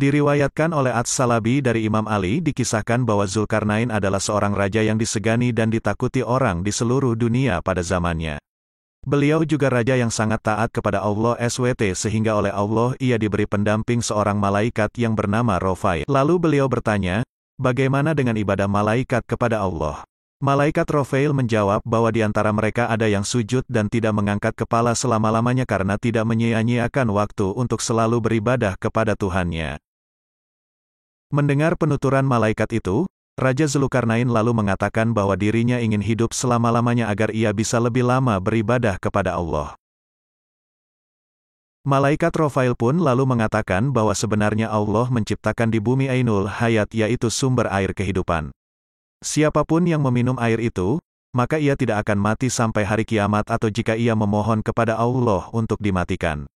Diriwayatkan oleh Ats-Salabi dari Imam Ali dikisahkan bahwa Zulkarnain adalah seorang raja yang disegani dan ditakuti orang di seluruh dunia pada zamannya. Beliau juga raja yang sangat taat kepada Allah SWT sehingga oleh Allah ia diberi pendamping seorang malaikat yang bernama Rofail. Lalu beliau bertanya, bagaimana dengan ibadah malaikat kepada Allah? Malaikat Rofail menjawab bahwa di antara mereka ada yang sujud dan tidak mengangkat kepala selama-lamanya karena tidak menyia-nyiakan waktu untuk selalu beribadah kepada Tuhannya. Mendengar penuturan malaikat itu, Raja Zulkarnain lalu mengatakan bahwa dirinya ingin hidup selama-lamanya agar ia bisa lebih lama beribadah kepada Allah. Malaikat Rofail pun lalu mengatakan bahwa sebenarnya Allah menciptakan di bumi Ainul Hayat yaitu sumber air kehidupan. Siapapun yang meminum air itu, maka ia tidak akan mati sampai hari kiamat atau jika ia memohon kepada Allah untuk dimatikan.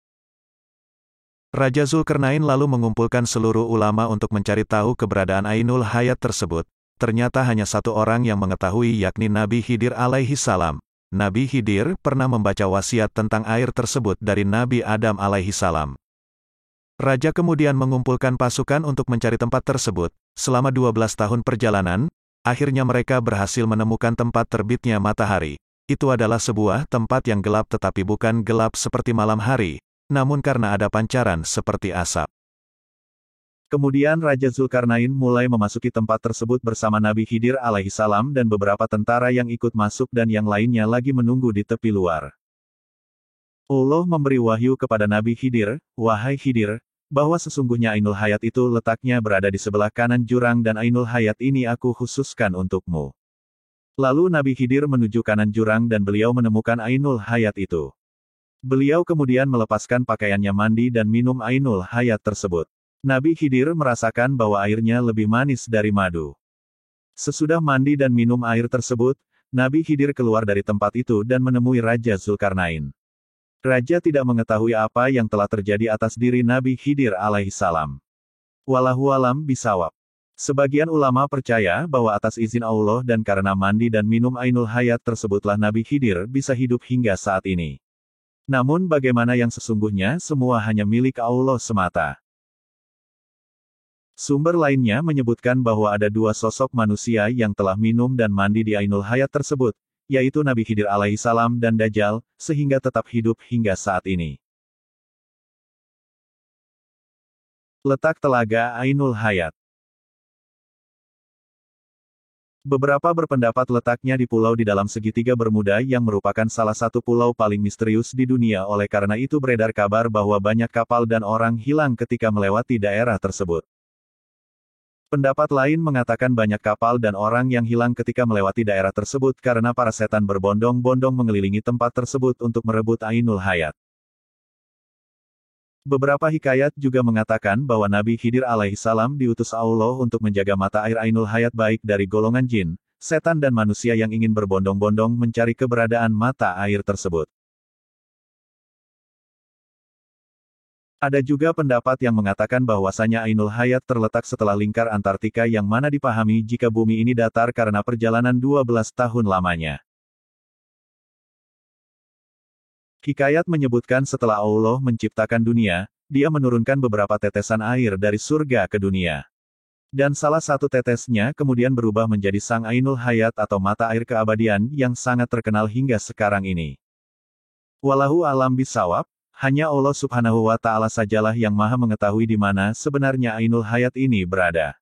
Raja Zulkarnain lalu mengumpulkan seluruh ulama untuk mencari tahu keberadaan Ainul Hayat tersebut. Ternyata hanya satu orang yang mengetahui yakni Nabi Khidir alaihi salam. Nabi Khidir pernah membaca wasiat tentang air tersebut dari Nabi Adam alaihi salam. Raja kemudian mengumpulkan pasukan untuk mencari tempat tersebut. Selama 12 tahun perjalanan, akhirnya mereka berhasil menemukan tempat terbitnya matahari. Itu adalah sebuah tempat yang gelap tetapi bukan gelap seperti malam hari, namun karena ada pancaran seperti asap. Kemudian Raja Zulkarnain mulai memasuki tempat tersebut bersama Nabi Khidir alaihi salam dan beberapa tentara yang ikut masuk dan yang lainnya lagi menunggu di tepi luar. Allah memberi wahyu kepada Nabi Khidir, "Wahai Khidir, bahwa sesungguhnya Ainul Hayat itu letaknya berada di sebelah kanan jurang dan Ainul Hayat ini aku khususkan untukmu." Lalu Nabi Khidir menuju kanan jurang dan beliau menemukan Ainul Hayat itu. Beliau kemudian melepaskan pakaiannya mandi dan minum Ainul Hayat tersebut. Nabi Khidir merasakan bahwa airnya lebih manis dari madu. Sesudah mandi dan minum air tersebut, Nabi Khidir keluar dari tempat itu dan menemui Raja Zulkarnain. Raja tidak mengetahui apa yang telah terjadi atas diri Nabi Khidir alaihi salam. Wallahu alam bisawab. Sebagian ulama percaya bahwa atas izin Allah dan karena mandi dan minum Ainul Hayat tersebutlah Nabi Khidir bisa hidup hingga saat ini. Namun bagaimana yang sesungguhnya semua hanya milik Allah semata. Sumber lainnya menyebutkan bahwa ada dua sosok manusia yang telah minum dan mandi di Ainul Hayat tersebut, yaitu Nabi Khidir alaihi salam dan Dajjal, sehingga tetap hidup hingga saat ini. Letak Telaga Ainul Hayat. Beberapa berpendapat letaknya di pulau di dalam segitiga Bermuda yang merupakan salah satu pulau paling misterius di dunia oleh karena itu beredar kabar bahwa banyak kapal dan orang hilang ketika melewati daerah tersebut. Pendapat lain mengatakan banyak kapal dan orang yang hilang ketika melewati daerah tersebut karena para setan berbondong-bondong mengelilingi tempat tersebut untuk merebut Ainul Hayat. Beberapa hikayat juga mengatakan bahwa Nabi Khidir alaihi salam diutus Allah untuk menjaga mata air Ainul Hayat baik dari golongan jin, setan dan manusia yang ingin berbondong-bondong mencari keberadaan mata air tersebut. Ada juga pendapat yang mengatakan bahwasanya Ainul Hayat terletak setelah lingkar Antartika yang mana dipahami jika bumi ini datar karena perjalanan 12 tahun lamanya. Hikayat menyebutkan setelah Allah menciptakan dunia, Dia menurunkan beberapa tetesan air dari surga ke dunia. Dan salah satu tetesnya kemudian berubah menjadi Sang Ainul Hayat atau mata air keabadian yang sangat terkenal hingga sekarang ini. Wallahu alam bisawab. Hanya Allah subhanahu wa ta'ala sajalah yang maha mengetahui di mana sebenarnya Ainul Hayat ini berada.